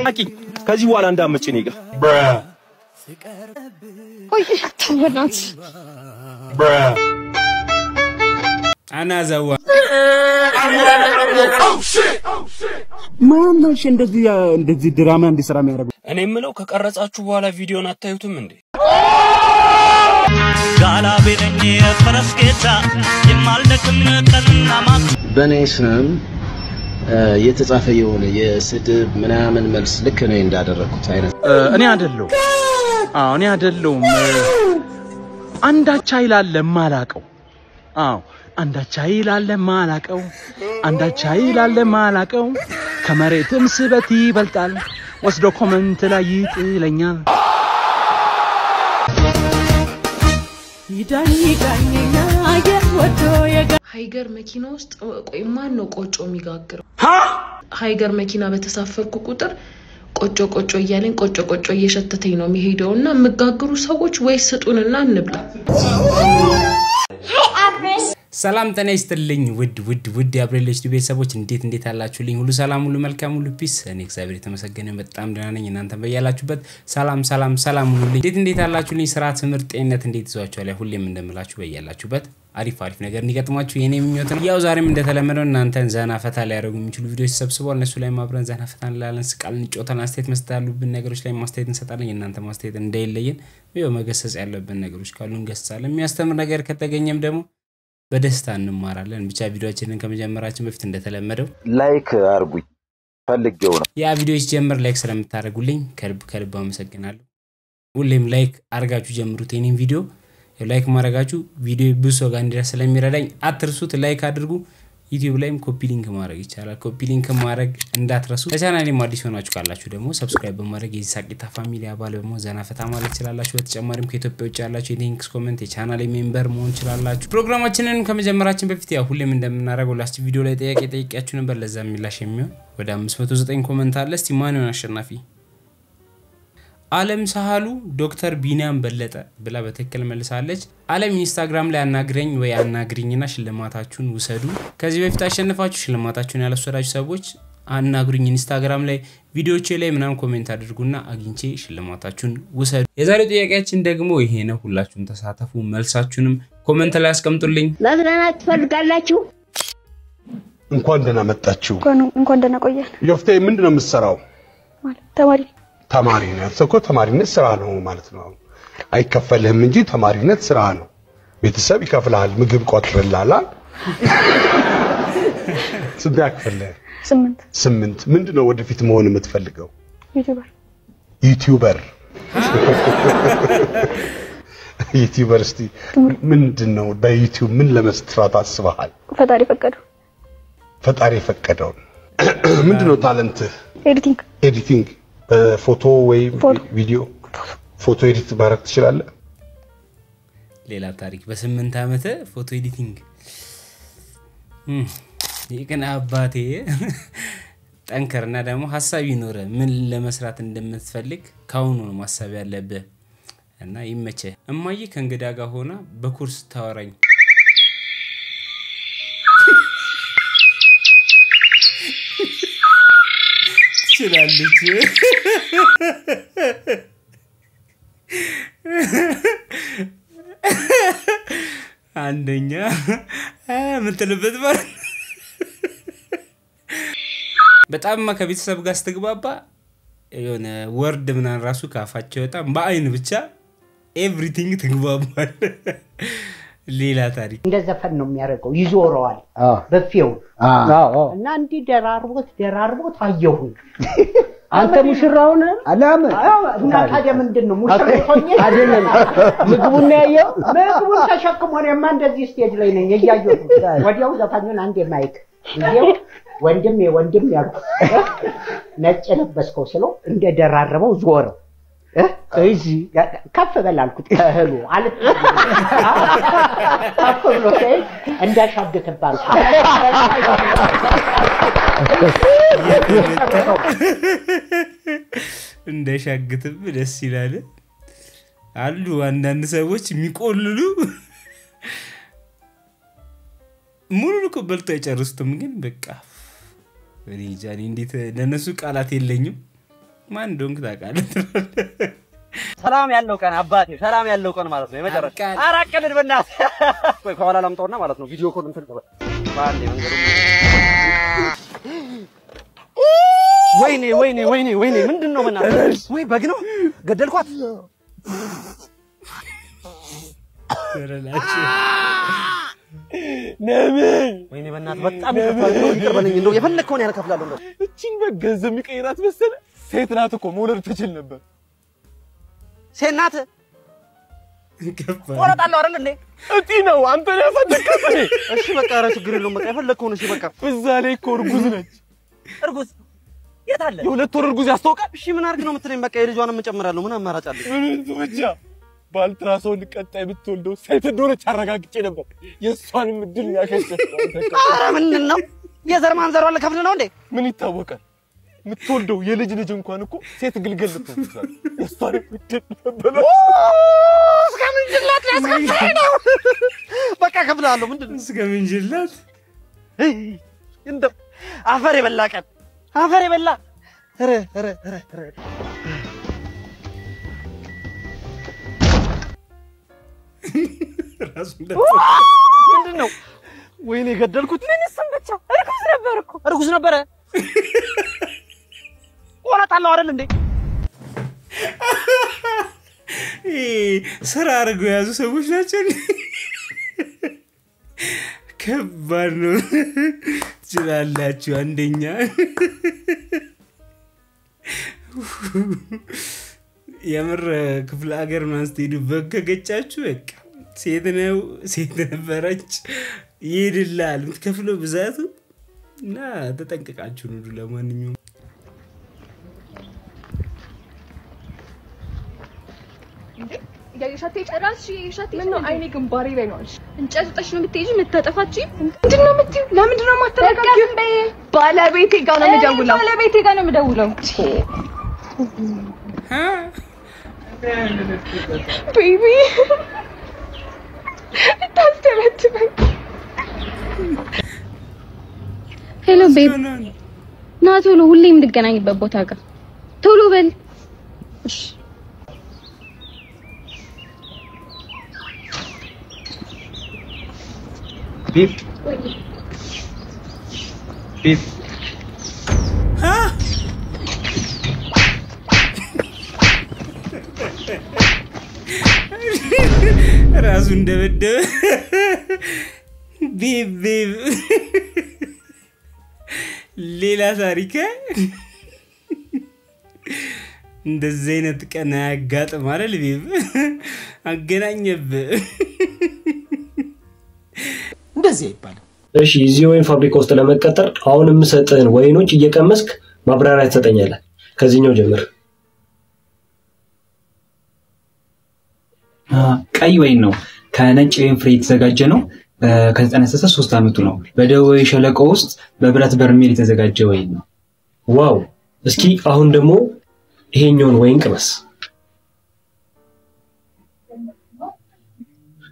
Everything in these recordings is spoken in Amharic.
አቂ ከዚህ በኋላ እንዳመጭ እኔ ጋር ቆይ ተወናት አናዛዋ ማንሽ እንደዚህ ድራማ እንዲሰራ የሚያደርጉ እኔ የምለው ከቀረጻችሁ በኋላ ቪዲዮን አታዩትም እንዴ ጋላ ቤነኝ ፈረስኬታ የማልደክም ቀንና ማታ በኔ ስም የተጻፈ የሆነ የስድብ ምናምን መልስ ልክ ነው እንዳደረኩት አይነት እኔ አይደለም አንዳቻ ይላል ማላቀው አንዳቻ ይላል ማላቀው ከመሬትም ስበት ይበልጣል ወስዶ ኮመንት ላይ ይጥለኛል ይዳኝኛ ወዶ ሃይገር መኪና ውስጥ ቆይ ማን ነው ቆጮ የሚጋግረው ሃይገር መኪና በተሳፈርኩ ቁጥር ቆጮ እያለኝ ቆጮ እየሸተተኝ ነው የሚሄደውና መጋግሩ ሰዎች ወይ ስጡንና እንብላ ሰላም ጤና ይስጥልኝ ውድ አብሬልሽ ቤተሰቦች እንዴት አላችሁልኝ ሁሉ ሰላም ሁሉ መልካም ሁሉ ፒስ እኔ እግዚአብሔር የተመሰገነ በጣም ደህና ነኝ እናንተ በያላችሁበት ሰላም ሁሉልኝ እንዴት አላችሁልኝ ስራ ትምርት ጤንነት እንዴት ይዟችኋል ሁሌም እንደምላችሁ በያላችሁበት አሪፍ ነገር እንዲገጥማችሁ የኔ ምኞት ነው ያው ዛሬም እንደተለመደው እናንተን ዘና ፈታ ሊያደርጉ የሚችሉ ቪዲዮዎች ተሰብስበው እነሱ ላይ ማብረን ዘና ፈታ እንላለን ስቃልን ጮታን አስተያየት መስጠት ያሉብን ነገሮች ላይ ማስተያየት እንሰጣለን እናንተ ማስተያየት እንዳይለየን ይኸው መገሰጽ ያለብን ነገሮች ካሉ እንገስጻለን የሚያስተምር ነገር ከተገኘም ደግሞ በደስታ እንማራለን ብቻ ቪዲዮአችንን ከመጀመራችን በፊት እንደተለመደው ላይክ አርጉኝ ፈልጌው ነው ያ ቪዲዮ ሲጀምር ላይክ ስለምታደርጉልኝ ከልብ አመሰግናለሁ ሁሌም ላይክ አርጋችሁ ጀምሩት የኔን ቪዲዮ ላይክ ማድረጋችሁ ቪዲዮ ብዙ ጋር እንዲደርስ ስለሚረዳኝ አትርሱት ላይክ አድርጉ ዩቲዩብ ላይም ኮፒ ሊንክ ማድረግ ይቻላል ኮፒ ሊንክ ማድረግ እንዳትረሱ ለቻናሌም አዲስ ሆናችሁ ካላችሁ ደግሞ ሰብስክራይብ በማድረግ የሳቂታ ፋሚሊ አባል በመሆን ዘና ፈታ ማለት ይችላልላችሁ በተጨማሪም ከኢትዮጵያ ውጭ ያላችሁ የሊንክስ ኮሜንት የቻናሌ ሜምበር መሆን ይችላልላችሁ ፕሮግራማችንን ከመጀመራችን በፊት ያው ሁሌም እንደምናደርገው ላስት ቪዲዮ ላይ ጠይቂያችሁ ነበር ለዛ ምላሽ የሚሆን ወደ 509 ኮሜንት አለ እስቲ ማን ነው አሸናፊ ዓለም ሳሃሉ ዶክተር ቢኒያም በለጠ ብላ በትክክል መልሳለች ዓለም ኢንስታግራም ላይ አናግረኝ ወይ አናግሪኝና ሽልማታችሁን ውሰዱ ከዚህ በፊት አሸንፋችሁ ሽልማታችሁን ያለወሰዳችሁ ሰዎች አናግሩኝ ኢንስታግራም ላይ ቪዲዮዎች ላይ ምናም ኮሜንት አድርጉና አግኝቼ ሽልማታችሁን ውሰዱ የዛሬው ጥያቄያችን ደግሞ ይሄ ነው ሁላችሁም ተሳተፉ መልሳችሁንም ኮሜንት ላይ አስቀምጡልኝ ለምናት ትፈልጋላችሁ እንኳን ደህና መጣችሁ እንኳን ደህና ቆየን ዮፍቴ ምንድነው የምትሰራው ማለት ተማሪ ነው ሰኮ ተማሪነት ስራ ነው ማለት ነው አይከፈልህም እንጂ ተማሪነት ስራ ነው ቤተሰብ ይከፍላል ምግብ ቆጥርላል ስንት ያከፍልህ 8 ምንድነው ወደፊት መሆን የምትፈልገው ዩቲዩበር እስቲ ምንድነው በዩቲዩብ ምን ለመስራት አስበሃል ፈጣሪ ፈቀደው ምንድነው ታለንት ኤዲቲንግ ፎቶ ወይ ቪዲዮ ፎቶ ኤዲት ማድረግ ትችላለህ ሌላ ታሪክ በ8 አመት ፎቶ ኤዲቲንግ ይከና አባቴ ጠንከርና ደግሞ ሐሳብ ይኖር ምን ለመስራት እንደምትፈልግ ካሁኑ ነው ማሰብ ያለብህ እና ይመቸ እማዬ ከእንግዳ ጋር ሆና በኩርስ ታወራኝ ትችላለች አንደኛ ምትልበት ማለት በጣም ከቤተሰብ ጋር ስትግባባ የሆነ ወርድ ምናን ራሱ ካፋቸው በጣም በአይን ብቻ ኤቭሪቲንግ ትግባባል ሌላ ታሪክ እንደዘፈን ነው የሚያረጋው ይዞረዋል በፊው እና እንዲ ደራርቦት አየሁ አንተ ሙሽራውን አላም እና ታዲያ ምንድነው ሙሽራው ሆኜ አይደለም ምግቡን ያየው ምግቡን ተሸክሞ ነው የማን እንደዚህ ስቴጅ ላይ ነኝ ያያየው ወዲያው ዘፋኙን አንዴ ማይክ ይሄው ወንድም ያልኩ ነጭ ለበስከው ስለው እንደ ደራረበው ዞረው እሺ ከፍ በላልኩት ከህሉ አልፍ አቆሎ ከይ እንዳሻገተባል እንደሻገተብ ደስ ይላል አሉ አንዳንድ ሰዎች የሚቆልሉ ሙሉ ልኮ በልቶ አይጨርሱትም ግን በቃ እኔ ጃኒ እንዴት ለነሱ ቃላት የለኝም ማን እንደሆንክ ታውቃለህ ሰላም ያለው ቀን አባቴ ሰላም ያለው ቀን ማለት ነው የመጨረሻ አራቀልን በእናት ቆይ ከኋላ ላምጣውና ማለት ነው ቪዲዮ ኮል እንትን ባንዴ መንገዱ ወይኔ ምንድነው በእናት ወይ በግ ነው ገደልኳት ተረላችሁ ለምን ወይኔ በእናት በጣም ይቀርበልኝ እንደው የፈለከውን ያልከፍላለሁ እንደው እቺን በገንዘብ የሚቀይራት መሰለ ሴት ናት እኮ መውለድ ትችል ነበር ሴት ናት ቆረጣለሁ አይደል እንዴ እጢ ነው አንተ ነው ያፈደከት እሺ በቃ ኧረ ችግር የለውም በቃ የፈለከውን እሺ በቃ በዛ ላይ እኮ እርጉዝ ነች እርጉዝ የት አለ የሁለት ወር እርጉዝ ያስተውቃል እሺ ምን አርግ ነው የምትለኝ በቃ የልጇንም እንጨምራለሁ ምን አማራጭ አለ ምን ብቻ ባልትራሶን ቀጣይ ብትወልደው ሴት እንደሆነች አረጋግጬ ነበር የሷንም እድል ያከሸፈ ኧረ ምንድነው የዘር ማንዘሯን ለከፍል ነው እንዴ ምን ይታወቃል ምትወልደው የልጅ ልጅ እንኳን እኮ ሴት ግልገል ልትሆን የሷንም እድል ነበር እስከምንጅላት ያስከፍል ነው በቃ ከፍላለሁ ምንድነው እስከምንጅላት እንደ አፈር የበላ ቀን አፈር የበላ ኧረ ራሱ ምንድነው ወይኔ ገደልኩት ምን ሰምበቻ እርጉዝ ነበረ ቆረጣለሁ አይደል እንዴ ስራ አድርገው ያዙ ሰዎች ናቸው ከባድ ነው ትችላላችሁ አንደኛ የምር ክፍለ ሀገር ማን ስትሄዱ በከገጫችሁ በቃ ሴት ነበረች ይድላል ምትከፍለው ብዛቱ እና ተጠንቀቃችሁ ነው ለማንኛውም ያየሻቴ ጨራሽ ያየሻቴ ምን ነው አይኔ ግንባሬ ላይ ነው እንጨት ጥሽ ነው የምትይጂ የምታጠፋቺ ምንድነው የምትዩ ለምንድነው ማተረጋጊው ባለቤቴ ጋር ነው የምደውለው ባለቤቴ ጋር ነው የምደውለው ቤቢ ታስተረትበኝ ሄሎ ቤቢ ና ቶሎ ሁሌ የምንገናኝበት ቦታ ጋር ቶሎ በል እሺ Beep. Huh? ራሱ እንደበደበ ቤብ ሌላ ታሪክ እንደዚህ አይነት ቀን ያጋጥም አይደል ቤብ አገናኘብ እንደዚህ ይባላል እሺ እዚህ ወይን ፋብሪካ ውስጥ ለመቀጠር አሁን የምሰጥህን ወይኖች እየቀመስክ ማብራሪያ ትሰጠኛለህ ከዚህኛው ጀምር ቀይ ወይን ነው ከነጭ ወይን ፍሬ የተዘጋጀ ነው ከተጠነሰሰ 3 አመቱ ነው በደቡብ ሸለቆ ውስጥ በብረት በርሜል የተዘጋጀ ወይን ነው ዋው እስኪ አሁን ደግሞ ይሄኛውን ወይን ቅመስ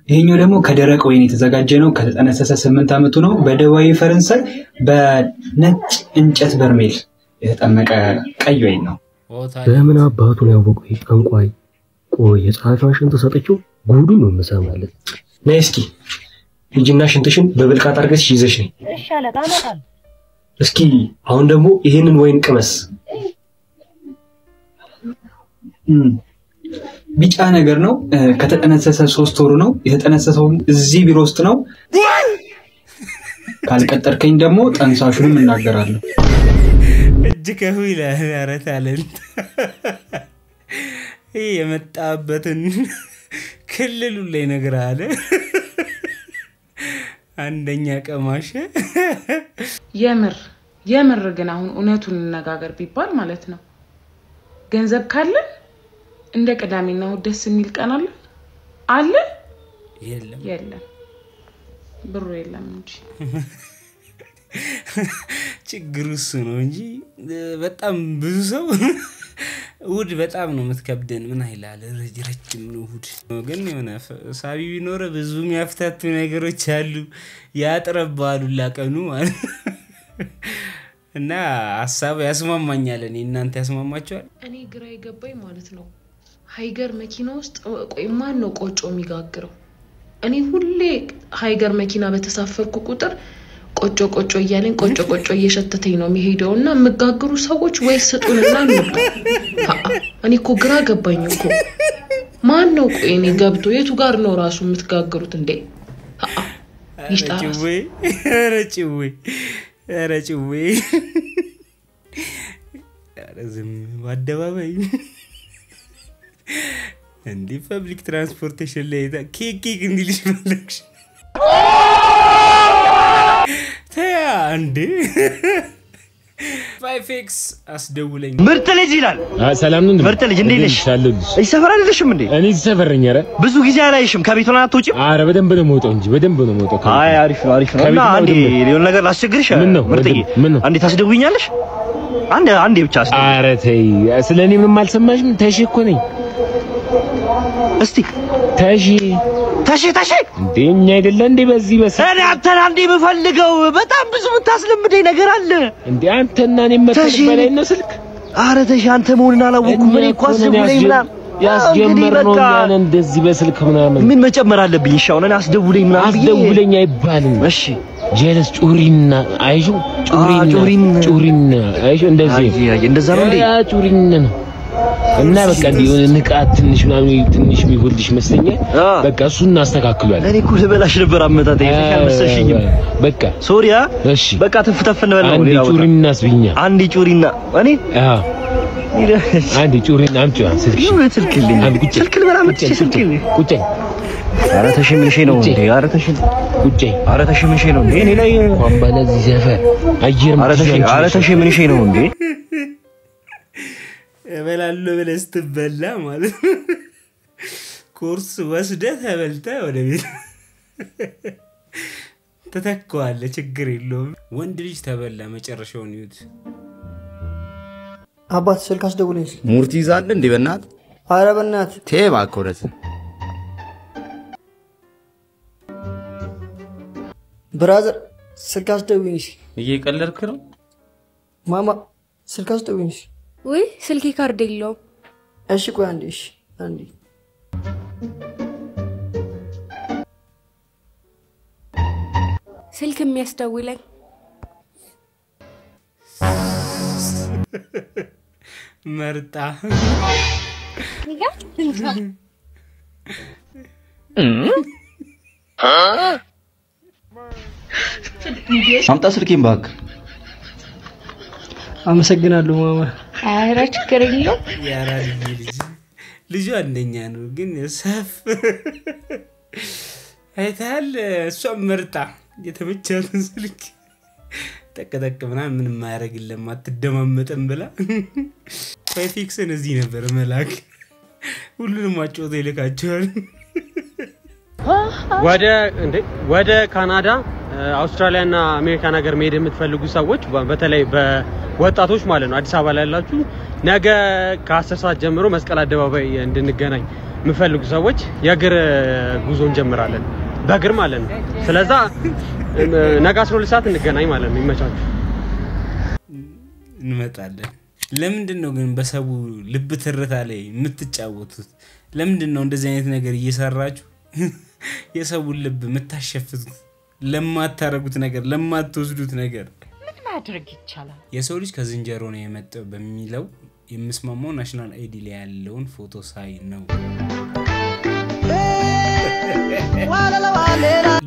ይሄኛው ደግሞ ከደረቅ ወይን የተዘጋጀ ነው ከተጠነሰሰ 8 አመቱ ነው በደቡብ ፈረንሳይ በነጭ እንጨት በርሜል የተጠመቀ ቀይ ወይን ነው በምን አባቱ ነው ያወቀው ጠንቋይ ቆይ የጻፈው ሽንት ተሰጠችው ጉዱ ነው መሰማለት ነይ እስኪ ልጅና ሽንትሽን በብልቃጥ አርገሽ ይዘሽ ነይ እሺ አለቃ አመጣል እስኪ አሁን ደግሞ ይሄንን ወይን ቅመስ ቢጫ ነገር ነው ከተጠነሰሰ 3 ወሩ ነው የተጠነሰሰው እዚህ ቢሮ ውስጥ ነው ካልቀጠርከኝ ደግሞ ጠንሳሹንም እናገራለሁ እጅ ከሁ ይላል ኧረ ታለንት የመጣበትን ክልሉ ላይ ነገር አለ አንደኛ ቀማሽ የምር ግን አሁን እውነቱን እንነጋገር ቢባል ማለት ነው ገንዘብ ካለ እንደ ቅዳሜና እሑድ ደስ የሚል ቀን አለ የለም ብሩ የለም እንጂ ችግሩ እሱ ነው እንጂ በጣም ብዙ ሰው እሑድ በጣም ነው የምትከብደን ምን አይላል ረጅም ነው እሑድ ግን የሆነ ሳቢ ቢኖር ብዙ የሚያፍታቱ ነገሮች አሉ ያጥረባሉ ላቀኑ ማለት እና ሐሳብ ያስማማኛል እኔ እናንተ ያስማማችኋል እኔ ግራ ይገባኝ ማለት ነው ሃይገር መኪና ውስጥ ቆይ ማን ነው ቆጮ የሚጋግረው እኔ ሁሌ ሃይገር መኪና በተሳፈርኩ ቁጥር ቆጮ ቆጮ እያለኝ ቆጮ ቆጮ እየሸተተኝ ነው የሚሄደውና መጋግሩ ሰዎች ወይ ስጡንና እንብላ እኔ እኮ ግራ ገባኝ እኮ ማን ነው ቆይ እኔ ገብቶ የቱ ጋር ነው ራሱ የምትጋግሩት እንዴ ይሽጣራስ ረጭዌ አረዝም አደባባይ እንዲ ፐብሊክ ትራንስፖርቴሽን ላይ ኬክ እንዲልሽ ፈለግሽ ተያ እንዴ 5x አስደውለኝ ምርጥ ልጅ ይላል ሰላም ነው ምርጥ ልጅ እንዴ ነሽ እይ ሰፈር አይደለሽም እንዴ እኔ ሰፈርኛ ኧረ ብዙ ጊዜ አላይሽም ከቤት ሆነ አትወጪም ኧረ በደንብ ነው የምወጣው እንጂ በደንብ ነው የምወጣው አይ አሪፍ ነው እና አንዴ ሌላ ነገር ላስቸግርሽ ምርጥዬ አንዴ ታስደውኛለሽ አንዴ ብቻ አስደው ኧረ ተይ ስለኔ ምንም አልሰማሽም ተሽ እኮ ነኝ እስቲ ተሽ እንደኛ አይደለ እንዴ በዚህ እኔ አንተን አንዴ በፈልገው በጣም ብዙ የምታስለምደኝ ነገር አለ እንዴ አንተና እኔ መተሽ በላይ ነው ስልክ ኧረ ተሽ አንተ መሆንን አላወኩም እኔ እኮ አስደውለኝ ምናምን ያስጀመርነው ያን እንደዚህ በስልክ ምናምን ምን መጨመር አለብኝ እሺ አሁን እኔ አስደውለኝ ምናምን አስደውለኝ አይባልም እሺ ጀለስ ጩሪና አይሹ ጩሪና አይሹ እንደዛ ነው እንዴ ጩሪና ነው እና በቃ እንዲሆነ ንቃት ትንሽ የሚጎልሽ መስለኛል በቃ እሱን እናስተካክሏለን እኔ እኮ ልበላሽ ነበር አመጣጤ ያልመሰልሽኝም በቃ ሶሪያ እሺ በቃ ተፍተፈን በለው አንዴ ጩሪና አስብኛ አንዴ ጩሪና እኔ አንዴ ጩሪና አምጪ ስልክልኝ ስልክ ልበላ መጥቼ ስልክልኝ ቁጭ ኧረ ተሽምንሽ ነው እንዴ ኧረ ተሽም ቁጭ ኧረ ተሽምንሽ ነው እንዴ እኔ ላይ ወንበለዚህ ዘፈር አየር ኧረ ተሽምንሽ ነው እንዴ እበላለሁ ብለህ ስትበላ ማለት ኮርስ ወስደህ ተበልተህ ወደ ቤት ተተካዋለህ ችግር የለውም ወንድ ልጅ ተበላ መጨረሻውን ይዩት አባት ስልክ አስደውለኝ ሙርት ይዛል እንዴ በእናት ኧረ በእናት ተባ ኮረት ብራዘር ስልክ አስደውለኝ እየቀለድክ ነው ማማ ስልክ አስደውለኝ ወይ ስልኬ ካርድ የለውም እሺ ቆይ አንዴ ስልክ የሚያስደውለኝ መርጣ አምጣ ስልኬን ባክ አመሰግናለሁ ማማ ኧረ ችግር የለውም ያራል ልጅ አንደኛ ነው ግን ሰፍ አይታል እሷም መርጣ የተመቻትን ስልክ ተቀጠቅ ምናምን ማያረግልም አትደማመጥም ብላ ፋይፊክስን እዚህ ነበር መላክ ሁሉንም አጫውቶ ይልካቸዋል ወደ ካናዳ አውስትራሊያና አሜሪካን ሀገር መሄድ የምትፈልጉ ሰዎች በተለይ በወጣቶች ማለት ነው አዲስ አበባ ላይ ያላችሁ ነገ ከ10 ሰዓት ጀምሮ መስቀል አደባባይ እንድንገናኝ የምትፈልጉ ሰዎች የእግር ጉዞ እንጀምራለን በእግር ማለት ነው ስለዛ ነገ 12 ሰዓት እንገናኝ ማለት ነው ይመቻችሁ እንመጣለን ለምንድን ነው ግን በሰቡ ልብ ትርታ ላይ የምትጫወቱት ለምንድን ነው እንደዚህ አይነት ነገር እየሰራችሁ የሰው ልብ የምታሸፍቱት ለማታረጉት ነገር ለማትወስዱት ነገር ምን ማድረግ ይቻላል የሰው ልጅ ከዝንጀሮ ነው የመጣው በሚለው የምስማማው ናሽናል አይዲ ላይ ያለውን ፎቶ ሳይ ነው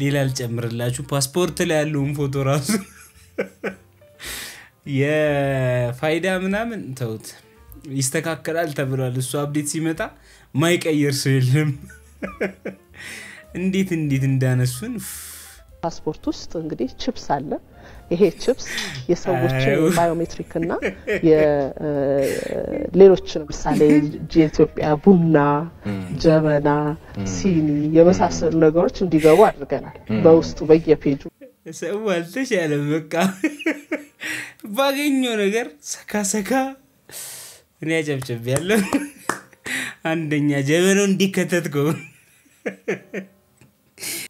ሌላ ልጨምርላችሁ ፓስፖርት ላይ ያለውን ፎቶ ራሱ የፋይዳ ምናምን ተውት ይስተካከላል ተብሏል እሱ አፕዴት ሲመጣ ማይቀየር ሰው የለም እንዴት እንዳነሱን ፓስፖርት ውስጥ እንግዲህ ቺፕስ አለ ይሄ ቺፕስ የሰዎችን ባዮሜትሪክ እና የሌሎችን ምሳሌ የኢትዮጵያ ቡና ጀበና ሲኒ የመሳሰሉ ነገሮች እንዲገቡ አድርገናል በውስጡ በየፔጁ ሰው አልተሻለም በቃ ባገኘው ነገር ሰካ እኔ አጨብጨብ ያለው አንደኛ ጀበናው እንዲከተትከው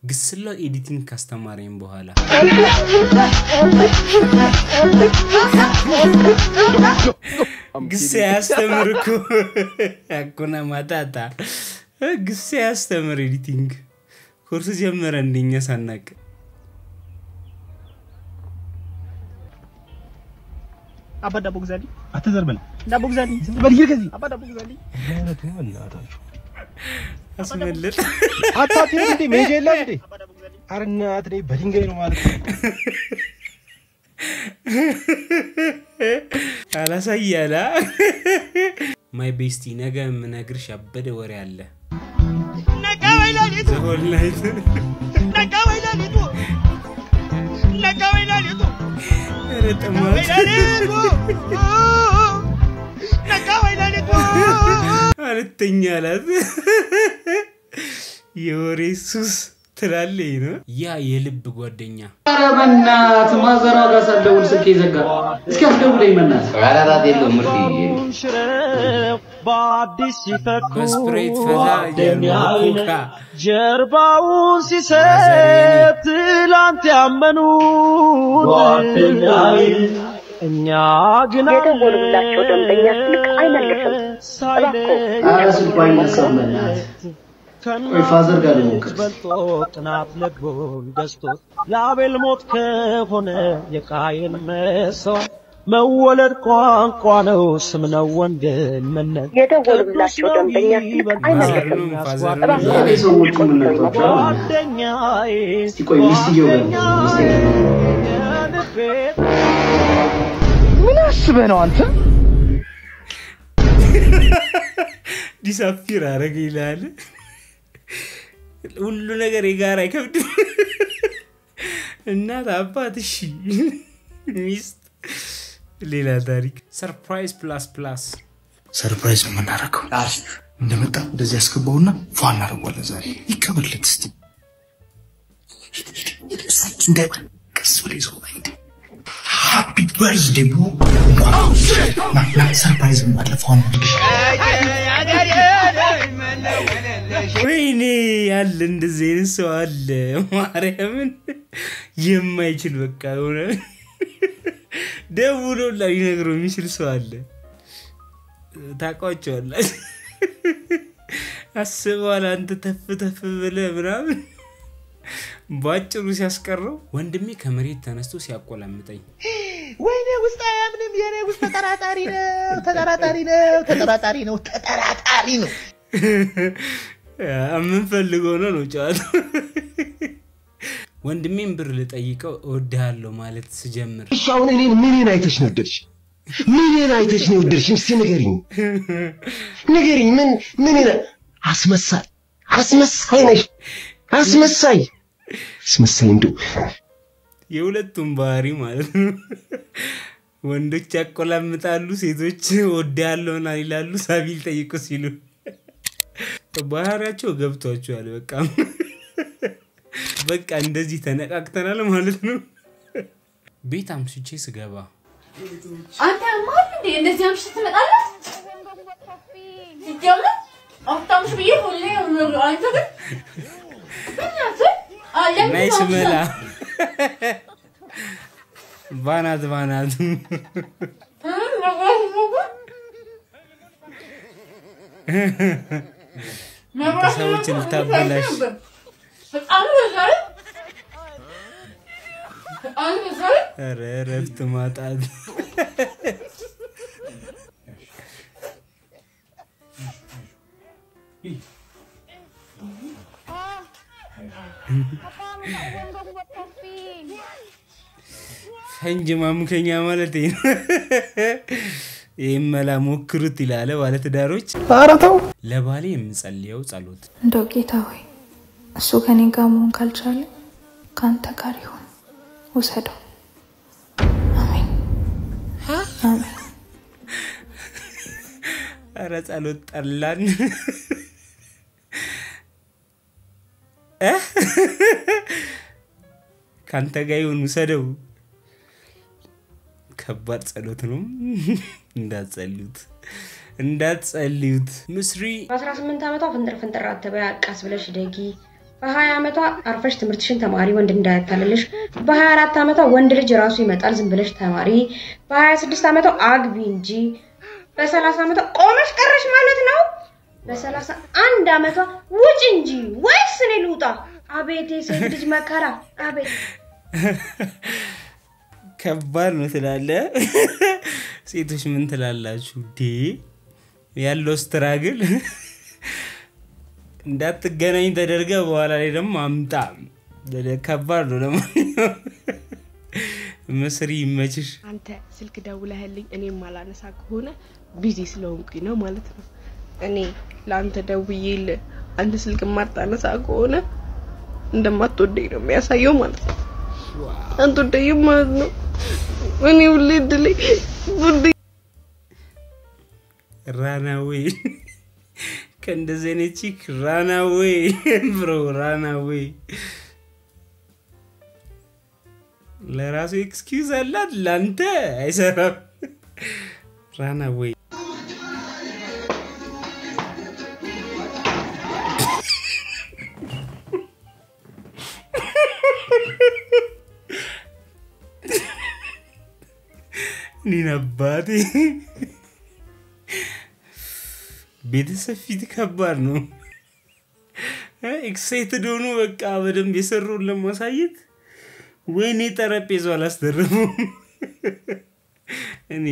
ግስላ ኤዲቲንግ ካስተማረኝ በኋላ ግስ ያስተምርኩ አኩና ማታታ ግስ ያስተምር ኤዲቲንግ ኮርስ ጀመረ እንደኛ ሳናቅ አባዳ ቦግዛሊ አትዘርበል ዳቦግዛሊ በልይ ከዚህ አባዳ ቦግዛሊ ማለት ነው እናታችሁ አስመለጥ አታቴ እንዴ ሜጀላ እንዴ አርናት ላይ በድንጋይ ነው ማለት አላሳያላ ማይ ቤስቲ ነገ ምነግርሽ ያበደ ወሬ አለ ነገ ወይላሊቱ ወላሂት ነገ ወይላሊቱ ነገ ወይላሊቱ ረጠማት ነገ ወይላሊቱ አልተኛላት የወሬ ሱስ ትላለኝ ነው ያ የልብ ጓደኛ አረበናት ማዘራ ጋር ሳደውል ስልኬ ዘጋ እስኪ አስደውለኝ መናት አራራት የለው ምርጥ በአዲስ ሲፈኩ በስፕሬት ፈዛ የማኩካ ጀርባውን ሲሰጥ ትላንት ያመኑት ጓደኛዬ እኛ ግን የደወሉላቸው ደንበኛ ስልክ አይመልስም ስልኩ አይነሳም መናት ወይ ፋዘር ጋር ልሞክር ጥናት ለጎን ደስቶ የአቤል ሞት ከሆነ የቃየን መስዋዕት መወለድ ቋንቋ ነው ስም ነው ወንድምነት የደወሉላቸው ደንበኛ ስልክ አይመልስም ሰዎቹ ምን ነጥቷቸው ጓደኛዬ እስቲ ቆይ ሚስትየው ጋር ምን አስበህ ነው አንተ ዲሳፊር አረገ ይላል ሁሉ ነገር የጋራ ይከብድ እናት አባት እሺ ሚስት ሌላ ታሪክ ሰርፕራይዝ ፕላስ ሰርፕራይዝ ምን አደረገው እንደመጣ እንደዚህ ያስገባውና ፏን አረጋለ ዛሬ ይከበልለት እስቲ እንዳይ ቀስ ብለህ ይዘው አይደ ሃፒ በርዝዴይ ብሮ ና ሰርፕራይዝ ማለት ፏን ወይኔ ያለ እንደዚህ ሰው አለ ማርያምን የማይችል በቃ ሆነ ደውሎ ላይ ነገሩ የሚችል ሰው አለ ታቋቸዋለህ አስባላ አንተ ተፍ ብለህ ምናምን ባጭሩ ሲያስቀረው ወንድሜ ከመሬት ተነስቶ ሲያቆላምጠኝ ወይኔ ውስጥ አያምንም የኔ ውስጥ ተጠራጣሪ ነው ምን ፈልገው ነው ጫዋታው ወንድሜን ብር ልጠይቀው እወድሃለሁ ማለት ስጀምር ሻውን እኔን ምንን አይተሽ ነውደርሽ እስቲ ንገሪኝ ምን አስመሳይ ነሽ አስመሳይ እንደው የሁለቱም ባህሪ ማለት ነው ወንዶች ያቆላምጣሉ ሴቶች እወድሃለሁና ይላሉ ሳቢል ጠይቁ ሲሉ ባህሪያቸው ገብቷቸዋል በቃ እንደዚህ ተነቃቅተናል ማለት ነው ቤት አምሽቼ ስገባ አንተ ማን እንዴ እንደዚህ አምሽት ትመጣለህ ይጀምር አፍታምሽ ብዬ ሁሌ አንተ ግን ናይስ መላ ባናት ሰዎችን ታበላሽ ኧረ እረፍት ማጣት ፈንጅ ማሙከኛ ማለት ነው ይመላ ሞክሩት ይላል ማለት ዳሮች አራተው ለባሌ የምጸልየው ጸሎት እንደው ጌታ ሆይ እሱ ከኔ ጋር መሆን ካልቻለ ካንተ ጋር ይሁን ወሰደው አሜን አሜን አረ ጸሎት ጠላን ካንተ ጋር ይሁን ወሰደው ከባድ ጸሎት ነው እንዳትጸልዩት ምስሪ 18 ዓመቷ ፍንጥር አተበያ ቃስ ብለሽ ደጊ በ20 ዓመቷ አርፈሽ ትምህርትሽን ተማሪ ወንድ እንዳያታልልሽ በ24 ዓመቷ ወንድ ልጅ ራሱ ይመጣል ዝም ብለሽ ተማሪ በ26 ዓመቷ አግቢ እንጂ በ30 ዓመቷ ቆመሽ ቀረሽ ማለት ነው በ31 ዓመቷ ውጭ እንጂ ወይስ እኔ ልውጣ አቤት የሴት ልጅ መከራ አቤት ከባድ ነው ትላለህ ሴቶች ምን ትላላችሁ ዲ ያለው ስትራግል እንዳትገናኝ ተደርገ በኋላ ላይ ደግሞ አምጣ ከባድ ነው ለማንኛውም መስሪ ይመችሽ አንተ ስልክ ደውለህልኝ እኔም ማላነሳ ከሆነ ቢዚ ስለሆንኩኝ ነው ማለት ነው እኔ ላንተ ደውዬል አንተ ስልክ ማርጣነሳ ከሆነ እንደማትወደኝ ነው የሚያሳየው ማለት ነው አንተ ወደኝ ማለት ነው እኔ ወልድልኝ ወልድ ራናዌ ከእንደዚህ ቺክ ራናዌ ብሮ ራናዌ ለራሱ ኤክስኪውዝ አላት ላንተ አይሰራም ራናዌ ኒና ባቲ ቤተሰብ ፊት ከባድ ነው ኤክሳይትድ ሆኖ በቃ በደንብ የሰሩን ለማሳየት ወይኔ ጠረጴዛው አላስደረመው እኔ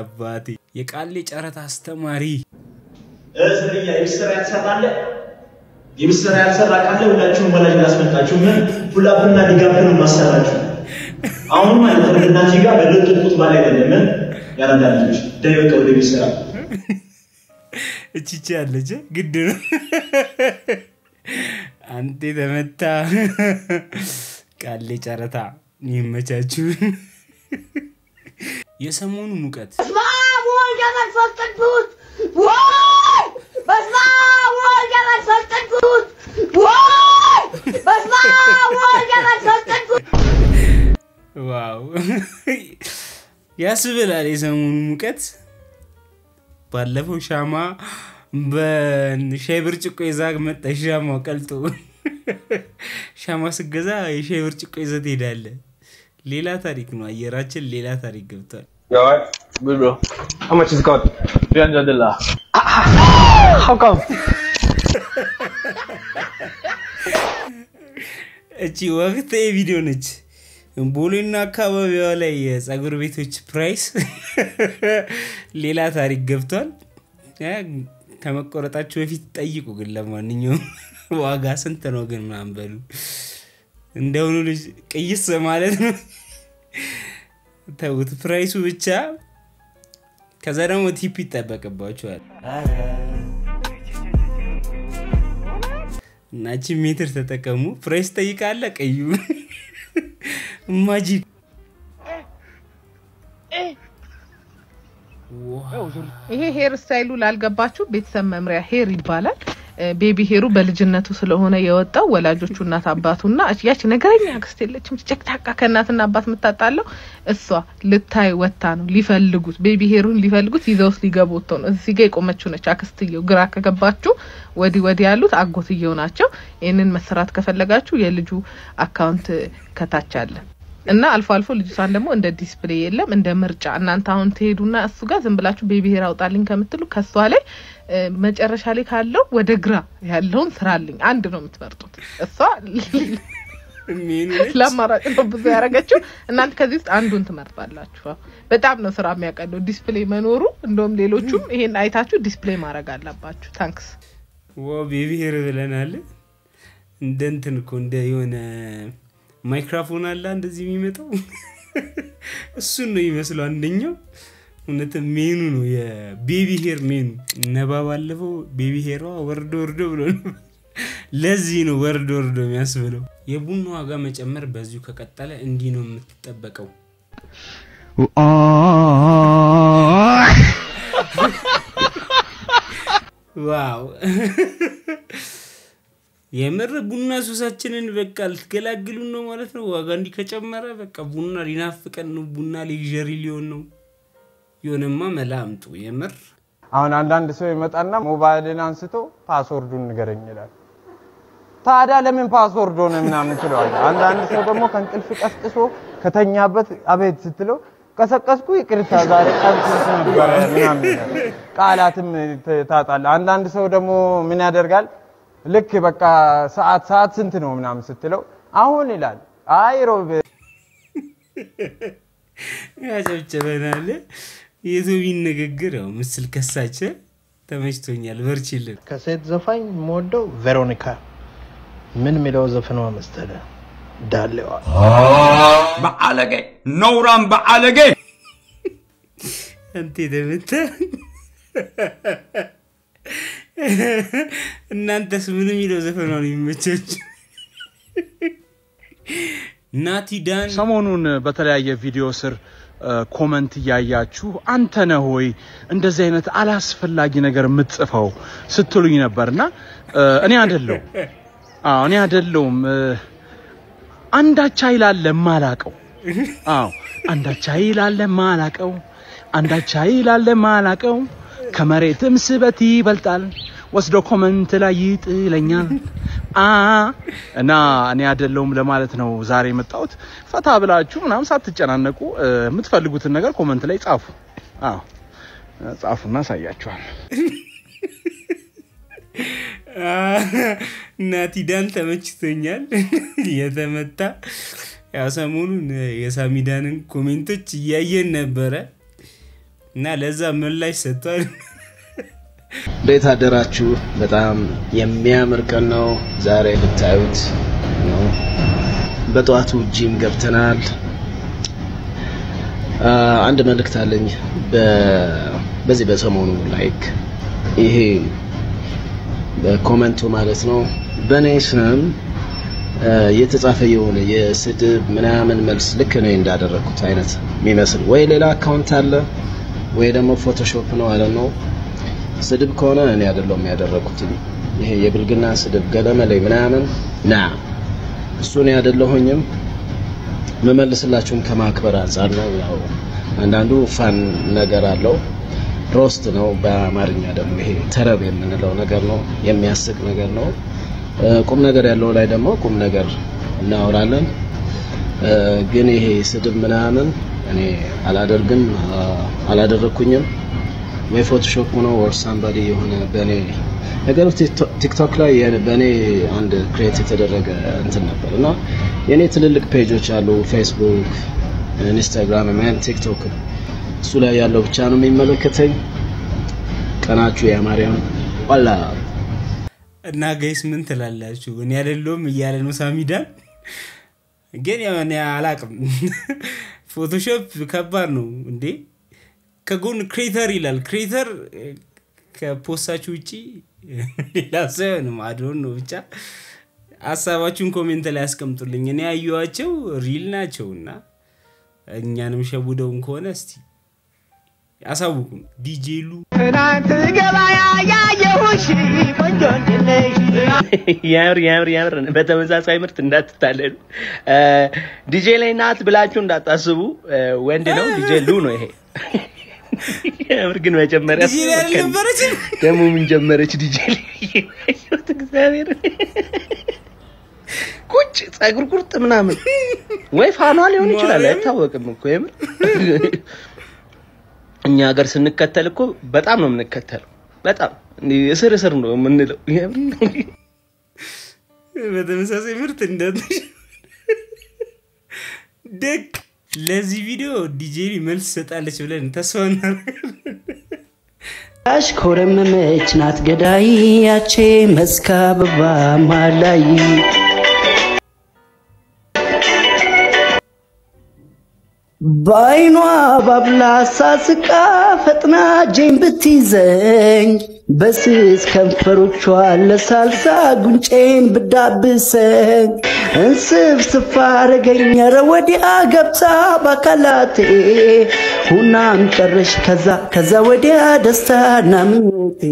አባቴ የቃሌ ጨረታ አስተማሪ ስለኛ የምስራ ያሰራለ የምስራ ያሰራ ካለ ሁላችሁም ወላጅ ላስመጣችሁ ምን ሁላችሁና ሊጋብሩ ማሰራችሁ አሁን ማለት ነው እናንቺ ጋር በለጥቁት ባለ አይደለም ያራዳልሽ ደይወቀው ለሚሰራ እቺ ያለች ግድ ነው አንተ ተመታ ቃሌ ጨረታ ይመቻችሁ የሰሞኑ ሙቀት ወይ ያላፈቀዱት ወይ ወይ ያላፈቀዱት ወይ ያላፈቀዱት ዋው ያስብላል የሰሞኑ ሙቀት ባለፈው ሻማ በሻይ ብርጭቆ ይዛግ መጣ ሻማው ቀልጦ ሻማ ስገዛ የሻይ ብርጭቆ ይዘት ሄዳለ ሌላ ታሪክ ነው አየራችን ሌላ ታሪክ ገብቷል Yo, good bro. How much is it cost? $300. How come? እቺ ወቅት ቪዲዮ ነች ቦሌና አካባቢዋ ላይ የፀጉር ቤቶች ፕራይስ ሌላ ታሪክ ገብቷል ከመቆረጣችሁ በፊት ጠይቁ ግን ለማንኛውም ዋጋ ስንት ነው ግን ምናምን በሉ እንደውኑ ልጅ ቅይስ ማለት ነው ተውት ፕራይሱ ብቻ ከዛ ደግሞ ቲፕ ይጠበቅባችኋል ናቺ ሜትር ተጠቀሙ ፕራይስ ጠይቃለ ቀዩ ማጂክ ይሄ ሄር ስታይሉ ላልገባችሁ ቤተሰብ መምሪያ ሄር ይባላል ቤቢ ሄሩ በልጅነቱ ስለሆነ የወጣው ወላጆቹ እናት አባቱና ያቺ ነገረኛ አክስት የለችም ጨቅጫቃ ከእናትና አባት መጣጣለው እሷ ልታይ ወጣ ነው ሊፈልጉት ቤቢ ሄሩን ሊፈልጉት ይዘውስ ሊገቡት ነው እዚህ ጋር የቆመችው ነች አክስትየው ግራ ከገባችሁ ወዲ ያሉት አጎትየው ናቸው ይሄንን መስራት ከፈለጋችሁ የልጁ አካውንት ከታች አለ እና አልፎ አልፎ ልጅቷን ደግሞ እንደ ዲስፕሌይ የለም እንደ ምርጫ እናንተ አሁን ትሄዱና እሱ ጋር ዝም ብላችሁ ቤቢ ሄር አውጣልኝ ከምትሉ ከሷ ላይ መጨረሻ ላይ ካለው ወደ ግራ ያለውን ስራልኝ አንድ ነው የምትመርጡት እሷ ለማራጭ ነው ብዙ ያረጋችሁ እናንተ ከዚህ ውስጥ አንዱን ትመርጣላችሁ በጣም ነው ስራ የሚያቀለው ዲስፕሌይ መኖሩ እንደውም ሌሎቹም ይሄን አይታችሁ ዲስፕሌይ ማድረግ አለባችሁ ታንክስ ቤቢ ሄር ብለናል እንደንትን እኮ እንደ የሆነ ማይክሮፎን አለ እንደዚህ የሚመጣው እሱ ነው ይመስለው አንደኛው እውነት ሜኑ ነው የቤቢ ሄር ሜኑ ነባባለፈው ቤቢ ሄሯ ወርዶ ብሎ ለዚህ ነው ወርዶ የሚያስብለው የቡና ዋጋ መጨመር በዚሁ ከቀጠለ እንዲህ ነው የምትጠበቀው ዋው የምር ቡና ሱሳችንን በቃ ልትገላግሉን ነው ማለት ነው ዋጋ እንዲ ከጨመረ በቃ ቡና ሊናፍቀን ነው ቡና ሌክዠሪ ሊሆን ነው የሆነማ መላምጡ የምር አሁን አንዳንድ ሰው ይመጣና ሞባይልን አንስቶ ፓስወርዱን ንገረኝ ይላል ታዲያ ለምን ፓስወርድ ሆነ ምናምን ትለዋለህ። አንዳንድ ሰው ደግሞ ከእንቅልፍ ቀስቅሶ ከተኛበት አቤት ስትለው ቀሰቀስኩ ይቅርታ ዛሬ ቀብስ ነበር ምናምን ቃላትም ታጣለህ። አንዳንድ ሰው ደግሞ ምን ያደርጋል ልክ በቃ ሰዓት ስንት ነው ምናምን ስትለው አሁን ይላል። አይ ሮብ ያጨብጨበናል። የዞቢን ንግግር ያው ምስል ከሳቸ ተመችቶኛል። በርቺልን። ከሴት ዘፋኝ ሞደው ቬሮኒካ ምን ሚለው ዘፈኗ መሰለ ዳሌዋ በአለጌ ኖራም በአለጌ አንተ ደምተ እናንተስ ምን ሚለው ዘፈኗ ነው የሚመቻችሁ? ናቲዳን ሰሞኑን በተለያየ ቪዲዮ ስር ኮሜንት ያያችሁ አንተ ነህ ወይ እንደዚህ አይነት አላስፈላጊ ነገር የምትጽፈው ስትሉኝ ነበርና እኔ አይደለሁም አንዳች ኃይል ማላቀው አንዳች ኃይል ማላቀው ከመሬትም ስበት ይበልጣል ወስዶ ኮሜንት ላይ ይጥለኛል እና እኔ አይደለሁም ለማለት ነው ዛሬ መጣሁት። ፈታ ብላችሁ ምናምን ሳትጨናነቁ የምትፈልጉትን ነገር ኮሜንት ላይ ጻፉ። ጻፉና ሳያችኋል። ናቲዳን ተመችቶኛል። የተመታ ያው ሰሞኑን የሳሚዳንን ኮሜንቶች እያየን ነበረ እና ለዛ ምላሽ ሰጥቷል። ቤት አደራችሁ። በጣም የሚያምር ቀን ነው ዛሬ ብታዩት ነው። በጧቱ ጂም ገብተናል። አንድ መልእክት አለኝ በዚህ በሰሞኑ ላይክ ይሄ በኮሜንቱ ማለት ነው በኔ ስም የተጻፈ የሆነ የስድብ ምናምን መልስ ልክ ነው እንዳደረኩት አይነት የሚመስል ወይ ሌላ አካውንት አለ ወይ ደግሞ ፎቶሾፕ ነው አለ ነው። ስድብ ከሆነ እኔ አይደለም ያደረኩት። ይሄ የብልግና ስድብ ገለመሌ ምናምን እሱ ነው አይደለሁኝም። መመለስላችሁም ከማክበር አንፃር ነው። ያው አንዳንዱ ፋን ነገር አለው ሮስት ነው በአማርኛ ደግሞ ይሄ ተረብ የምንለው ነገር ነው። የሚያስቅ ነገር ነው። ቁም ነገር ያለው ላይ ደግሞ ቁም ነገር እናወራለን። ግን ይሄ ስድብ ምናምን እኔ አላደረኩኝም። ወይ ፎቶሾፕ ነው or somebody የሆነ በኔ ነገር ቲክቶክ ላይ በኔ አንድ ክሬት የተደረገ እንትን ነበርና የኔ ትልልቅ ፔጆች አሉ ፌስቡክ፣ ኢንስታግራም እና ቲክቶክ እሱ ላይ ያለው ብቻ ነው የሚመለከተኝ። ቀናችሁ ያማሪያም ዋላ እና ጋይስ ምን ትላላችሁ? እኔ አይደለም እያለ ነው ሳሚዳን። ግን ያው እኔ አላቅም ፎቶሾፕ ከባድ ነው እንዴ። ከጎን ክሬተር ይላል። ክሬተር ከፖስታችሁ ውጪ ሌላ ሰው ነው አዶን ነው። ብቻ ሐሳባችሁን ኮሜንት ላይ አስቀምጡልኝ። እኔ ያዩዋቸው ሪል ናቸውና እኛንም ሸውደውን ከሆነ እስቲ አሳውቁን። ዲጄሉ ትናንት ገበያ ያየሁሽ ቆንጆ እንደነሽ ያምር በተመሳሳይ ምርት እንዳትታለሉ። ዲጄ ላይ ናት ብላችሁ እንዳታስቡ። ወንድ ነው ዲጄ ሉ ነው ይሄ። ያምር ግን መጀመሪያ ደሞ ምን ጀመረች ዲጄ ላይ እግዚአብሔር ቁጭ ጸጉር ቁርጥ ምናምን ወይ ፋኗ ሊሆን ይችላል አይታወቅም እኮ የምር። እኛ ሀገር ስንከተል እኮ በጣም ነው የምንከተለው። በጣም እስር ነው የምንለው። በተመሳሳይ ምርት እንደዚህ ደግ ለዚህ ቪዲዮ ዲጄሊ መልስ ሰጣለች ብለን ተስፋ እናደርጋለን። አሽኮረመመች ናት ገዳይ ያቼ መስካበባ ማላይ ባይኗ ባብላ ሳስቃ ፈጥና ጄን ብትይዘኝ በስስ ከንፈሮቿ ለሳልሳ ጉንጬን ብዳብሰኝ እንስፍስፍ አረገኝ ኧረ ወዲያ ገብታ ባካላቴ ሁናም ቀረሽ ከዛ ወዲያ ደስታና ምኞቴ።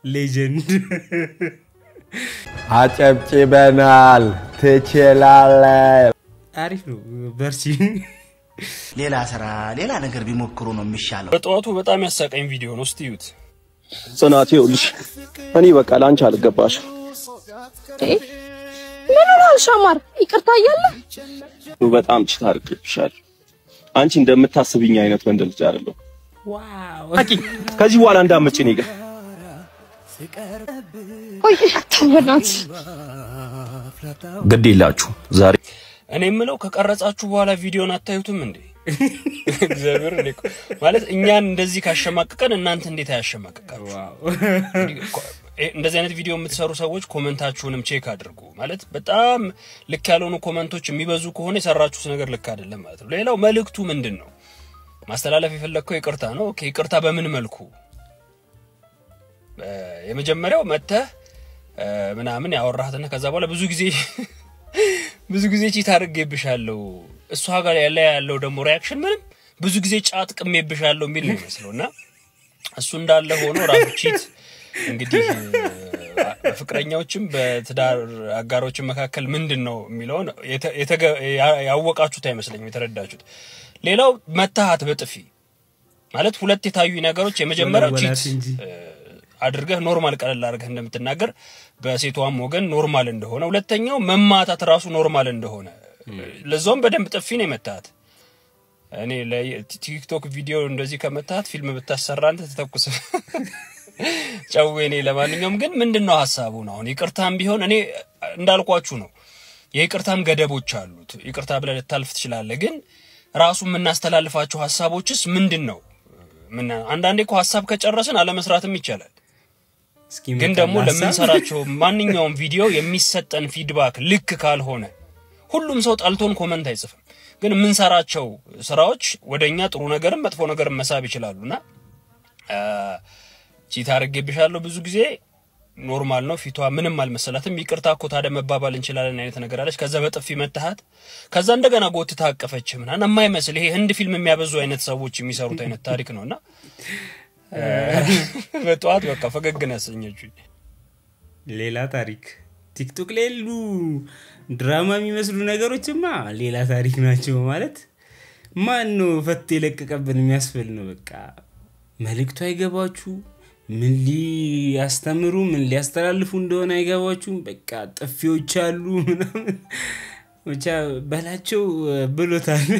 ሌጀንድ አጨብጭበናል። ትችላለህ። አሪፍ ነው። በርቺ። ሌላ ስራ ሌላ ነገር ቢሞክሩ ነው የሚሻለው። በጠዋቱ በጣም ያሳቀኝ ቪዲዮ ነው። እስቲ እዩት። ጽናት ይኸውልሽ እኔ በቃ ላንቺ አልገባሽ ምን ነው ሻማር ይቅርታ እያለ በጣም ችታ አድርግሻል አንቺ እንደምታስብኝ አይነት ወንድ ልጅ አይደለም ዋው አቂ ከዚህ በኋላ እንዳመጭ ነኝ ጋር ቆይ ተወናት ግዴላችሁ ዛሬ እኔ የምለው ከቀረጻችሁ በኋላ ቪዲዮን አታዩትም እንዴ እግዚአብሔር ልክ ማለት እኛን እንደዚህ ካሸማቀቀን እናንተ እንዴት ያሸማቀቃችሁ ዋው እንደዚህ አይነት ቪዲዮ የምትሰሩ ሰዎች ኮሜንታችሁንም ቼክ አድርጉ ማለት በጣም ልክ ያልሆኑ ኮሜንቶች የሚበዙ ከሆነ የሰራችሁት ነገር ልክ አይደለም ማለት ነው ሌላው መልእክቱ ምንድነው ማስተላለፍ የፈለከው ይቅርታ ነው ኦኬ ይቅርታ በምን መልኩ የመጀመሪያው መተህ ምናምን ያወራህትና ከዛ በኋላ ብዙ ጊዜ ቺት አድርጌብሻለሁ እሷ ጋር ያለው ደግሞ ሪአክሽን ምንም ብዙ ጊዜ ጫት ቅሜብሻለሁ የሚል ነው መስሎና እሱ እንዳለ ሆኖ ራሱ ቺት እንግዲህ በፍቅረኛዎችም በትዳር አጋሮችም መካከል ምንድነው የሚለው ያወቃችሁት አይመስለኝም የተረዳችሁት ሌላው መታሃት በጥፊ ማለት ሁለት የታዩ ነገሮች የመጀመሪያው ቺት አድርገህ ኖርማል ቀለል አድርገህ እንደምትናገር በሴቷም ወገን ኖርማል እንደሆነ ሁለተኛው መማታት ራሱ ኖርማል እንደሆነ ለዞም በደንብ ጥፊ ነው መታት እኔ ለቲክቶክ ቪዲዮ እንደዚህ ከመታት ፊልም ብታሰራ አንተ ተተኩስ ጫውኔ ለማንኛውም ግን ምንድነው ሐሳቡ ነው አሁን ይቅርታም ቢሆን እኔ እንዳልኳችሁ ነው የይቅርታም ገደቦች አሉት ይቅርታ ብለህ ልታልፍ ትችላለህ ግን ራሱ ምናስተላልፋቸው ሐሳቦችስ ምንድነው ምን አንዳንዴ እኮ ሐሳብ ከጨረስን አለ መስራትም ይቻላል ግን ደግሞ ለምንሰራቸው ማንኛውም ቪዲዮ የሚሰጠን ፊድባክ ልክ ካልሆነ ሁሉም ሰው ጣልቶን ኮሜንት አይጽፍም ግን ምንሰራቸው ስራዎች ወደኛ ጥሩ ነገርም መጥፎ ነገርም መሳብ ይችላሉና ቺት አድርጌብሻለሁ ብዙ ጊዜ ኖርማል ነው ፊቷ ምንም አልመሰላትም ይቅርታ እኮ ታደ መባባል እንችላለን አይነት ነገር አለች ከዛ በጥፊ መታሃት ከዛ እንደገና ጎትታ አቀፈች ምናና የማይመስል ይሄ ህንድ ፊልም የሚያበዙ አይነት ሰዎች የሚሰሩት አይነት ታሪክ ነውና በጧት በቃ ፈገግና ያሰኘች ሌላ ታሪክ ቲክቶክ ላይ ሉ ድራማ የሚመስሉ ነገሮችማ ሌላ ታሪክ ናቸው ማለት ማን ነው ፈት የለቀቀብን የሚያስፈል ነው በቃ መልእክቱ አይገባችሁ ምን ሊያስተምሩ ምን ሊያስተላልፉ እንደሆነ አይገባችሁም በቃ ጥፊዎች አሉ ምናምን ብቻ በላቸው ብሎታል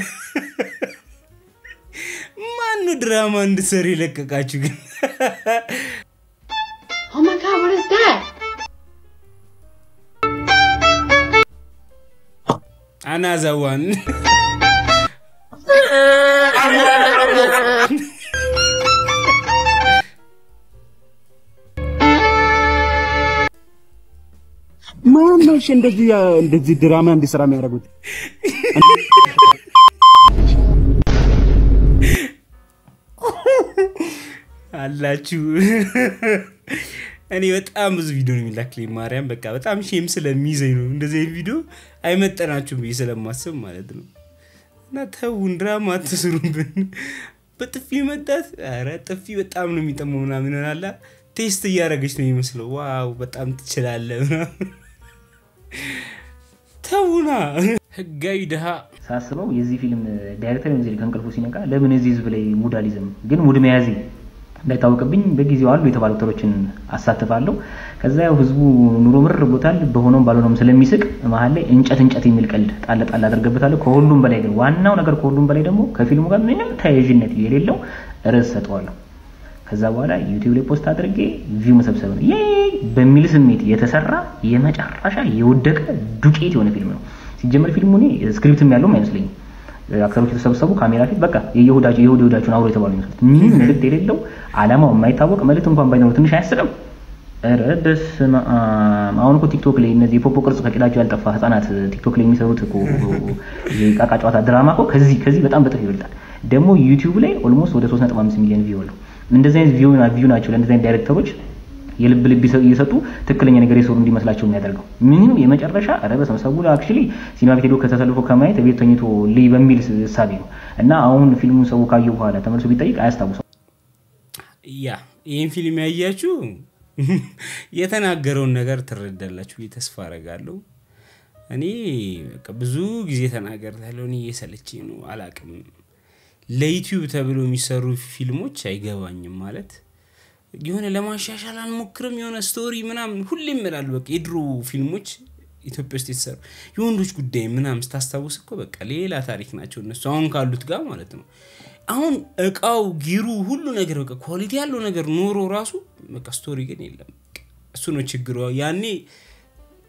ማን ነው ድራማ እንድሰሪ ለቀቃችሁ ግን Oh my god what is that Another one ማነው እንደዚህ ድራማ እንዲሰራ የሚያደርጉት አላችሁ እኔ በጣም ብዙ ቪዲዮ ነው የሚላክልኝ ማርያም በቃ በጣም ሼም ስለሚይዘኝ ነው እንደዚህ ቪዲዮ አይመጣናችሁም ስለማስብ ማለት ነው እና ተውን ድራማ አትስሩብን በጥፊ መጣት አረ ጥፊ በጣም ነው የሚጠመው ምናምን አላ ቴስት እያደረገች ነው የሚመስለው ዋው በጣም ትችላለህ ተውና ህጋዊ ደሃ ሳስበው የዚህ ፊልም ዳይሬክተር እንጂ ከንቀልፉ ሲነቃ ለምን እዚህ ህዝብ ላይ ሙዳሊዝም ግን ሙድ መያዝ እንዳይታወቅብኝ በጊዜው አሉ የተባሉ ተሮችን አሳተፋለሁ ከዛ ያው ህዝቡ ኑሮ ምር ቦታል በሆነም ባልሆነም ስለሚስቅ መሃል ላይ እንጨት የሚል ቀልድ ጣል አደርገበታለሁ ከሁሉም በላይ ግን ዋናው ነገር ከሁሉም በላይ ደግሞ ከፊልሙ ጋር ምንም ተያያዥነት የሌለው ርዕስ ሰጠዋለሁ ከዛ በኋላ ዩቲዩብ ላይ ፖስት አድርጌ ቪው መሰብሰብ ነው በሚል ስሜት የተሰራ የመጨረሻ የወደቀ ዱቄት የሆነ ፊልም ነው ሲጀመር ፊልሙ እኔ ስክሪፕትም ያለው አይመስለኝም አክተሮች ተሰብስበው ካሜራ ፊት በቃ የይሁዳዎቹን አውሮ የተባሉ ይመስላል ምንም መልእክት የሌለው ዓላማው የማይታወቅ መልእክት እንኳን ባይኖር ትንሽ አያስደም ኧረ በስመ አብ አሁን እኮ ቲክቶክ ላይ እነዚህ ፖፖ ቅርጽ ከቂዳቸው ያልጠፋ ህፃናት ቲክቶክ ላይ የሚሰሩት እኮ የቃቃ ጨዋታ ድራማ እኮ ከዚህ በጣም በጥፍ ይወልዳል ደግሞ ዩቲዩብ ላይ ኦልሞስት ወደ 3.5 ሚሊዮን ቪው አለው እንደዚህ አይነት ቪው ናቸው ለእንደዚህ አይነት ዳይሬክተሮች የልብ እየሰጡ ትክክለኛ ነገር የሰሩ እንዲመስላቸው የሚያደርገው ምንም የመጨረሻ አረበ ሰው አክቹሊ ሲኒማ ቤት ሄዶ ከተሰልፎ ከማየት ቤት ተኝቶ ልይ በሚል ሐሳብ ነው እና አሁን ፊልሙን ሰው ካየው በኋላ ተመልሶ ቢጠይቅ አያስታውሰው ያ ይሄን ፊልም ያያችሁ የተናገረውን ነገር ትረዳላችሁ ተስፋ አረጋለሁ እኔ በቃ ብዙ ጊዜ ተናገርታለሁ እኔ እየሰለቸኝ ነው አላቅም ለዩቲዩብ ተብሎ የሚሰሩ ፊልሞች አይገባኝም ማለት የሆነ ለማሻሻል አንሞክርም የሆነ ስቶሪ ምናምን ሁሌም ይላል በቃ የድሮ ፊልሞች ኢትዮጵያ ውስጥ የተሰሩ የወንዶች ጉዳይ ምናምን ስታስታውስ እኮ በቃ ሌላ ታሪክ ናቸው እነሱ አሁን ካሉት ጋር ማለት ነው አሁን እቃው ጊሩ ሁሉ ነገር በቃ ኳሊቲ ያለው ነገር ኖሮ ራሱ በቃ ስቶሪ ግን የለም እሱ ነው ችግሩ ያኔ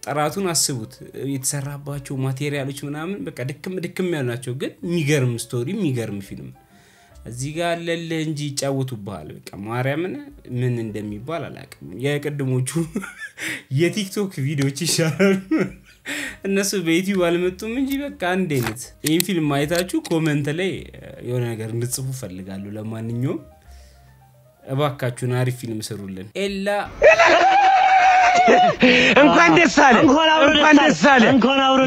ጥራቱን አስቡት የተሰራባቸው ማቴሪያሎች ምናምን በቃ ድክም ያላቸው ግን የሚገርም ስቶሪ የሚገርም ፊልም እዚህ ጋር ለለ እንጂ ይጫወቱባል በቃ ማርያምን ምን እንደሚባል አላውቅም የቀድሞቹ የቲክቶክ ቪዲዮዎች ይሻላል እነሱ በዩቲዩብ አልመጡም እንጂ በቃ አንድ አይነት ይሄን ፊልም አይታችሁ ኮሜንት ላይ የሆነ ነገር እንድጽፉ ፈልጋለሁ ለማንኛውም እባካችሁን አሪፍ ፊልም ስሩልን ኤላ እንኳን ደስ አለ እንኳን ደስ አለ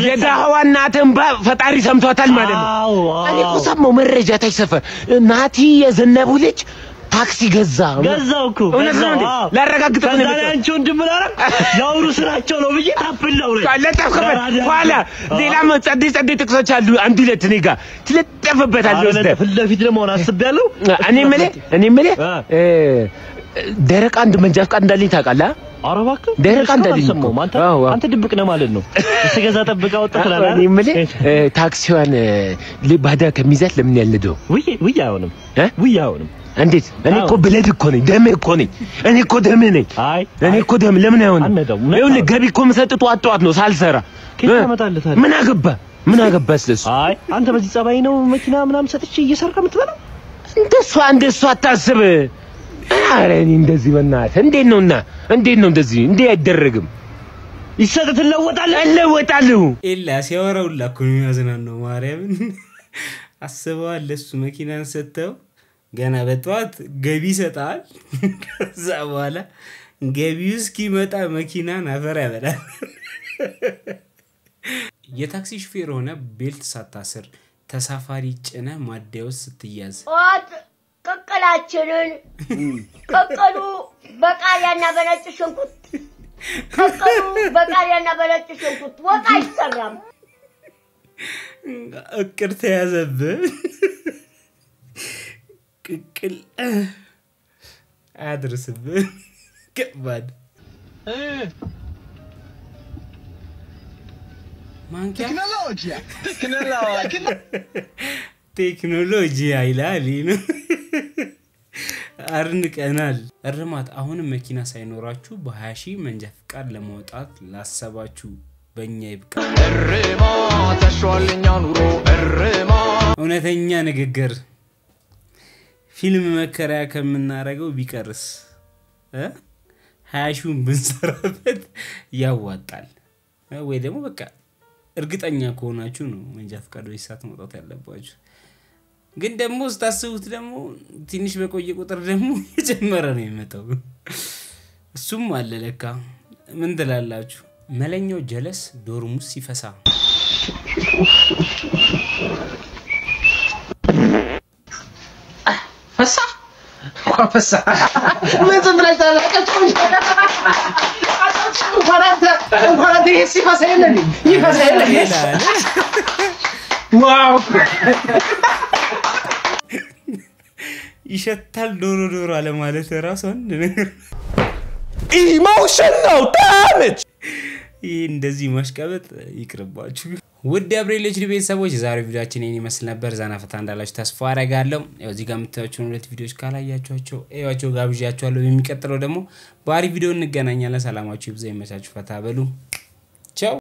የዳህዋ እናትን ፈጣሪ ሰምቷታል ማለት ነው እኔ እኮ ሰማው መረጃ ታይሰፈ ናቲ የዘነቡ ልጅ ታክሲ ገዛው እኮ ላረጋግጥ ነው አንቺ ወንድም ብላራ ያውሩ ስራቸው ነው ብዬ ታፍለው ነው ለጣፈበት ኋላ ሌላ መጸደይ ጥቅሶች አሉ አንድ ሁለት እኔ ጋር ትለጠፈበታለህ ወስደ ፍለፊት ደግሞ አስቤያለሁ እኔ ምለ ደረቅ አንድ መንጃ ፈቃድ እንዳለኝ ታውቃለህ አረባክ ደረቅ እንዳለኝ አንተ ድብቅ ነው ማለት ነው እስከዛ ጠብቃ ወጣ ተላላ እኔ ምለ ታክሲዋን ለባዳ ከሚዛት ለምን ያልነደው ውይ አይሆንም እንዴት እኔ እኮ ብለድ እኮ ነኝ ደም እኮ ነኝ እኔ እኮ ደም ነኝ እኔ እኮ ደም ለምን አይሆንም ይኸውልህ ገቢ እኮ መሰጥቱ አጥቷት ነው ሳልሰራ ከታመጣለታል ምን አገባስለስ አይ አንተ በዚህ ጸባይ ነው መኪና ምናምን ሰጥቼ እየሰራህ የምትበላው እንደሱ አታስብ አረኒ እንደዚህ በእናትህ እንዴት ነውና እንዴት ነው እንደዚህ እንዴ አይደረግም ይሰጥ ለወጣለሁ ኤላ ሲያወራውላ እኮ ነው ያዘናነው ማርያምን አስበዋል ለሱ መኪናን ሰጠው ገና በጧት ገቢ ሰጣል ከዛ በኋላ ገቢው እስኪመጣ መኪናን አፈር ያበላል የታክሲ ሹፌር ሆነ ቤልት ሳታስር ተሳፋሪ ጭነ ማደያውስ ስትያዝ ቀቀላችንን ቀቀሉ በቃሪያና በነጭ ሽንኩርት ወጣ አይሰራም እቅድ ተያዘብህ ቅቅል አድርስብህ ከባድ ማንኪያ ቴክኖሎጂያ ይላል ነው አርንቀናል እርማት አሁንም መኪና ሳይኖራችሁ በ20 መንጃ ፍቃድ ለማውጣት ላሰባችሁ በእኛ ይብቃ እርማት ተሽዋልኛ ኑሮ እርማት እውነተኛ ንግግር ፊልም መከራያ ከምናረገው ቢቀርስ 20ን ብንሰራበት ያዋጣል ወይ ደግሞ በቃ እርግጠኛ ከሆናችሁ ነው መንጃ ፍቃድ ወይ ሰዓት ማውጣት ያለባችሁ ግን ደግሞ ስታስቡት ደግሞ ትንሽ በቆየ ቁጥር ደግሞ እየጨመረ ነው የሚመጣው እሱም አለ ለካ ምን ትላላችሁ መለኛው ጀለስ ዶርሙስ ሲፈሳ ፈሳ ምን ዝምብለሽ ታላቀችሁ እንኳን ሲፈሳ የለም ይፈሳ የለም ዋው ይሸታል ዶሮ አለ ማለት ራስ አንድ ነገር ኢሞሽን ነው ዳሜጅ እንደዚህ ማሽቀበጥ ይቅርባችሁ ውድ አብሬሎች ቤተሰቦች ዛሬው ቪዲዮአችን ይሄን ይመስል ነበር ዛና ፈታ እንዳላችሁ ተስፋ አደርጋለሁ ያው እዚህ ጋር የምታዩቸው ሁለት ቪዲዮዎች ካላያችኋቸው እዩዋቸው ጋብዣችኋለሁ የሚቀጥለው ደግሞ ባሪ ቪዲዮ እንገናኛለን ሰላማችሁ ይብዛ ይመቻችሁ ፈታ በሉ